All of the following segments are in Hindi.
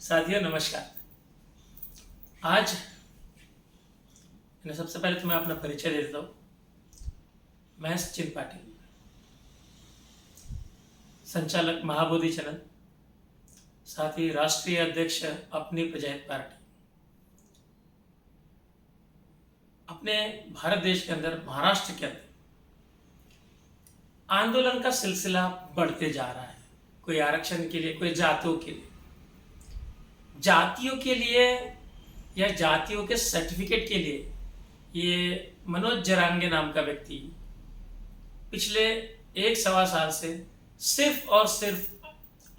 साथियों नमस्कार। आज सबसे पहले तो मैं अपना परिचय दे देता हूँ। मैं सचिन पाटिल, संचालक महाबोधि चैनल, साथ ही राष्ट्रीय अध्यक्ष अपनी प्रजाहित पार्टी। अपने भारत देश के अंदर, महाराष्ट्र के अंदर आंदोलन का सिलसिला बढ़ते जा रहा है। कोई आरक्षण के लिए, कोई जातियों के लिए, या जातियों के सर्टिफिकेट के लिए ये मनोज जरांगे नाम का व्यक्ति पिछले 1-1.25 साल से सिर्फ और सिर्फ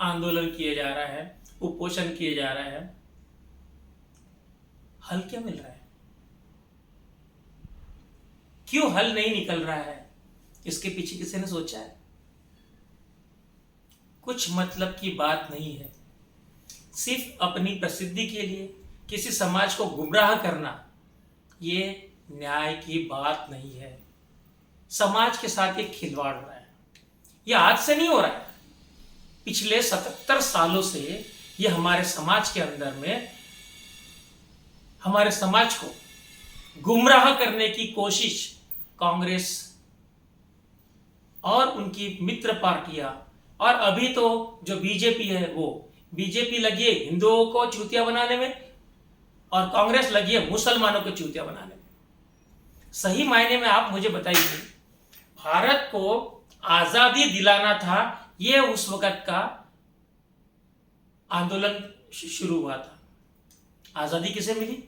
आंदोलन किए जा रहा है, उपोषण किए जा रहा है। हल क्या मिल रहा है? क्यों हल नहीं निकल रहा है? इसके पीछे किसी ने सोचा है? कुछ मतलब की बात नहीं है। सिर्फ अपनी प्रसिद्धि के लिए किसी समाज को गुमराह करना, ये न्याय की बात नहीं है। समाज के साथ एक खिलवाड़ हो रहा है। यह आज से नहीं हो रहा है। पिछले 77 सालों से ये हमारे समाज के अंदर में, हमारे समाज को गुमराह करने की कोशिश कांग्रेस और उनकी मित्र पार्टियां, और अभी तो जो बीजेपी है, वो बीजेपी लगी है हिंदुओं को चूतिया बनाने में और कांग्रेस लगी है मुसलमानों को चूतिया बनाने में। सही मायने में आप मुझे बताइए, भारत को आजादी दिलाना था, ये उस वक्त का आंदोलन शुरू हुआ था। आजादी किसे मिली?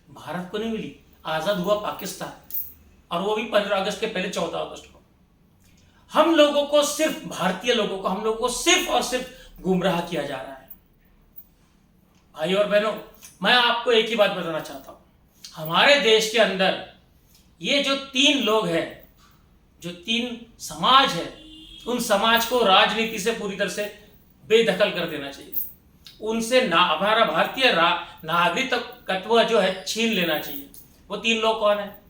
भारत को नहीं मिली। आजाद हुआ पाकिस्तान, और वो भी 15 अगस्त के पहले 14 अगस्त को। हम लोगों को, सिर्फ भारतीय लोगों को, हम लोगों को सिर्फ और सिर्फ गुमराह किया जा रहा है। भाई और बहनों, मैं आपको एक ही बात बताना चाहता हूं। हमारे देश के अंदर ये जो 3 लोग हैं, जो 3 समाज है, उन समाज को राजनीति से पूरी तरह से बेदखल कर देना चाहिए। उनसे हमारा भारतीय नागरिकत्व जो है छीन लेना चाहिए। वो 3 लोग कौन है?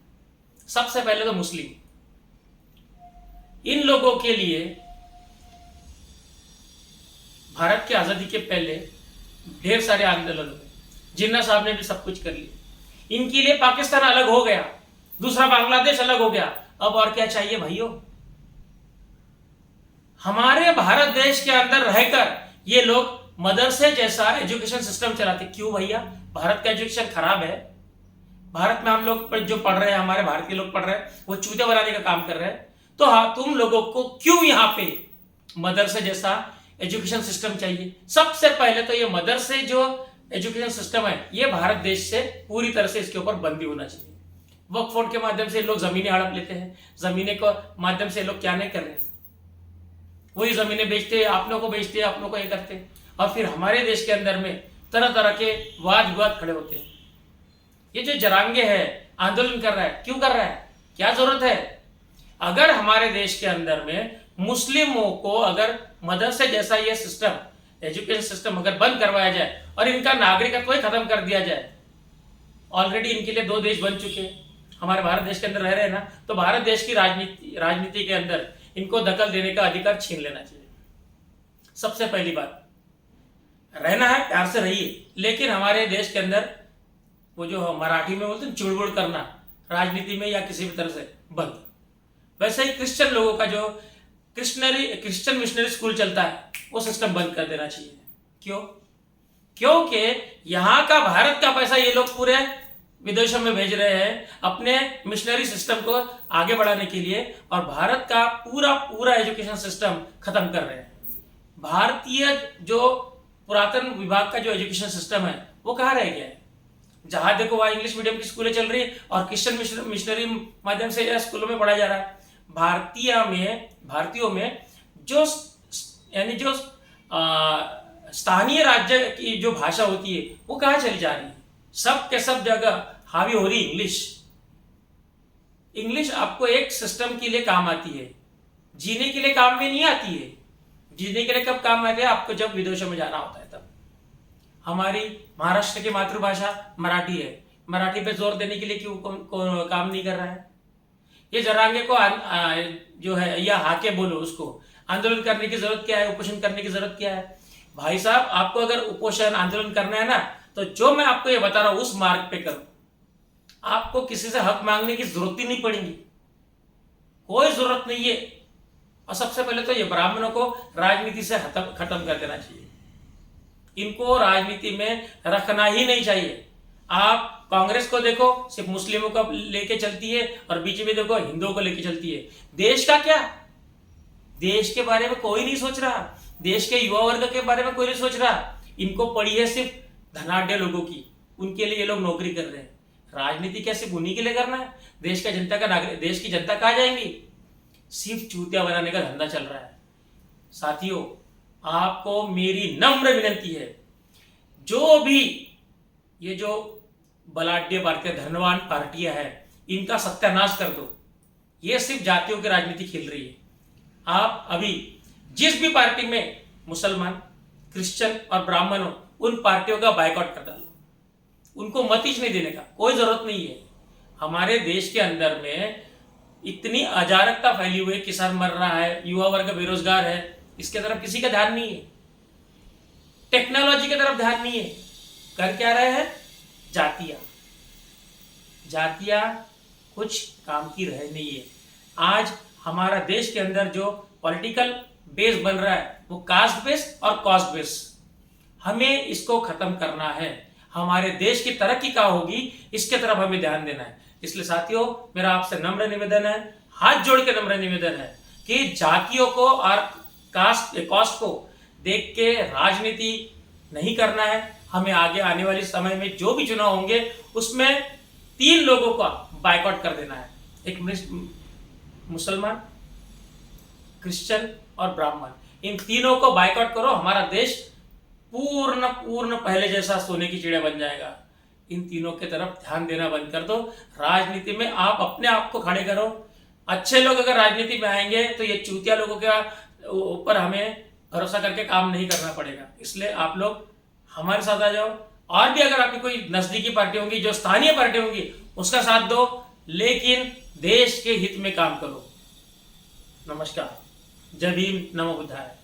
सबसे पहले तो मुस्लिम। इन लोगों के लिए भारत की आजादी के पहले ढेर सारे आंदोलन हुए। जिन्ना साहब ने भी सब कुछ कर लिया। इनके लिए पाकिस्तान अलग हो गया, दूसरा बांग्लादेश अलग हो गया। अब और क्या चाहिए भाइयों? हमारे भारत देश के अंदर रहकर ये लोग मदरसे जैसा एजुकेशन सिस्टम चलाते। क्यों भैया? भारत का एजुकेशन खराब है। भारत में हम लोग जो पढ़ रहे हैं, हमारे भारतीय लोग पढ़ रहे हैं, वो चूतिया बनाने का काम कर रहे हैं। तो हाँ, तुम लोगों को क्यों यहाँ पे मदरसे जैसा एजुकेशन सिस्टम चाहिए? सबसे पहले तो ये मदरसे जो एजुकेशन सिस्टम है, ये भारत देश से पूरी तरह से इसके ऊपर बंदी होना चाहिए। वक्फ बोर्ड के माध्यम से लोग जमीनें हड़प लेते हैं। जमीनें के माध्यम से लोग क्या नहीं कर रहे, वही जमीनें बेचते हैं, अपनों को बेचते हैं, अपनों को ये करते हैं, और फिर हमारे देश के अंदर में तरह तरह के वाद विवाद खड़े होते हैं। ये जो जरांगे है आंदोलन कर रहा है, क्यों कर रहा है? क्या जरूरत है? अगर हमारे देश के अंदर में मुस्लिमों को अगर मदरसे जैसा ये सिस्टम, एजुकेशन सिस्टम अगर बंद करवाया जाए और इनका नागरिकत्व ही खत्म कर दिया जाए, ऑलरेडी इनके लिए 2 देश बन चुके हैं, हमारे भारत देश के अंदर रह रहे हैं ना, तो भारत देश की राजनीति के अंदर इनको दखल देने का अधिकार छीन लेना चाहिए। सबसे पहली बात, रहना है प्यार से रहिए, लेकिन हमारे देश के अंदर वो जो मराठी में बोलते हैं चुड़बुड़ करना, राजनीति में या किसी भी तरह से बंद। वैसे ही क्रिश्चियन लोगों का जो क्रिश्चियन मिशनरी स्कूल चलता है, वो सिस्टम बंद कर देना चाहिए। क्यों? क्योंकि यहाँ का, भारत का पैसा ये लोग पूरे विदेशों में भेज रहे हैं अपने मिशनरी सिस्टम को आगे बढ़ाने के लिए, और भारत का पूरा एजुकेशन सिस्टम खत्म कर रहे हैं। भारतीय जो पुरातन विभाग का जो एजुकेशन सिस्टम है, वो कहाँ रह गया है? जहां देखो वहां इंग्लिश मीडियम की स्कूलें चल रही है और क्रिश्चियन मिशनरी माध्यम से स्कूलों में पढ़ाया जा रहा है। भारतीयों में जो यानी जो स्थानीय राज्य की जो भाषा होती है, वो कहाँ चली जा रही है? सब के सब जगह हावी हो रही इंग्लिश आपको एक सिस्टम के लिए काम आती है, जीने के लिए काम में नहीं आती है। जीने के लिए कब काम आती है? आपको जब विदेशों में जाना होता है तब। हमारी महाराष्ट्र की मातृभाषा मराठी है, मराठी पे जोर देने के लिए क्यों काम नहीं कर रहा है? ये जरांगे को जो है, या हाके बोलो, उसको आंदोलन करने की जरूरत क्या है? उपोषण करने की जरूरत क्या है? भाई साहब, आपको अगर उपोषण आंदोलन करना है ना, तो जो मैं आपको ये बता रहा हूं उस मार्ग पे करो। आपको किसी से हक मांगने की जरूरत ही नहीं पड़ेगी, कोई जरूरत नहीं है। और सबसे पहले तो ये ब्राह्मणों को राजनीति से खत्म कर देना चाहिए, इनको राजनीति में रखना ही नहीं चाहिए। आप कांग्रेस को देखो, सिर्फ मुस्लिमों को लेके चलती है, और बीजेपी देखो हिंदुओं को लेके चलती है। देश का क्या, देश के बारे में कोई नहीं सोच रहा, देश के युवा वर्ग के बारे में कोई नहीं सोच रहा। इनको पड़ी है सिर्फ धनाढ़ लोगों की, उनके लिए ये लोग नौकरी कर रहे हैं। राजनीति क्या सिर्फ उन्हीं के लिए करना है? देश का जनता का नागरिक, देश की जनता कहाँ जाएंगी? सिर्फ चूतिया बनाने का धंधा चल रहा है। साथियों, आपको मेरी नम्र विनती है, जो भी ये जो बलाढ्य पार्टी, धनवान पार्टियां हैं, इनका सत्यानाश कर दो। ये सिर्फ जातियों की राजनीति खेल रही है। आप अभी जिस भी पार्टी में मुसलमान, क्रिश्चियन और ब्राह्मण हो, उन पार्टियों का बायकॉट कर डालो, उनको मत ही नहीं देने का कोई जरूरत नहीं है। हमारे देश के अंदर में इतनी अराजकता फैली हुई है, किसान मर रहा है, युवा वर्ग बेरोजगार है, इसके तरफ किसी का ध्यान नहीं है। टेक्नोलॉजी की तरफ ध्यान नहीं है। कर क्या रहे हैं? जातियां कुछ काम की रह नहीं है। आज हमारा देश के अंदर जो पॉलिटिकल बेस बन रहा है वो कास्ट बेस और कॉस्ट बेस, हमें इसको खत्म करना है। हमारे देश की तरक्की क्या होगी, इसके तरफ हमें ध्यान देना है। इसलिए साथियों, मेरा आपसे नम्र निवेदन है, हाथ जोड़ के नम्र निवेदन है कि जातियों को और कॉस्ट को देख के राजनीति नहीं करना है। हमें आगे आने वाले समय में जो भी चुनाव होंगे उसमें 3 लोगों का बायकॉट कर देना है, एक मुसलमान, क्रिश्चियन और ब्राह्मण। इन तीनों को बायकॉट करो, हमारा देश पूर्ण पहले जैसा सोने की चिड़िया बन जाएगा। इन तीनों के तरफ ध्यान देना बंद कर दो। राजनीति में आप अपने आप को खड़े करो। अच्छे लोग अगर राजनीति में आएंगे तो ये चूतिया लोगों के ऊपर हमें भरोसा करके काम नहीं करना पड़ेगा। इसलिए आप लोग हमारे साथ आ जाओ, और भी अगर आपकी कोई नजदीकी पार्टी होंगी, जो स्थानीय पार्टी होंगी, उसका साथ दो, लेकिन देश के हित में काम करो। नमस्कार, जय भीम, नमो बुद्धाय।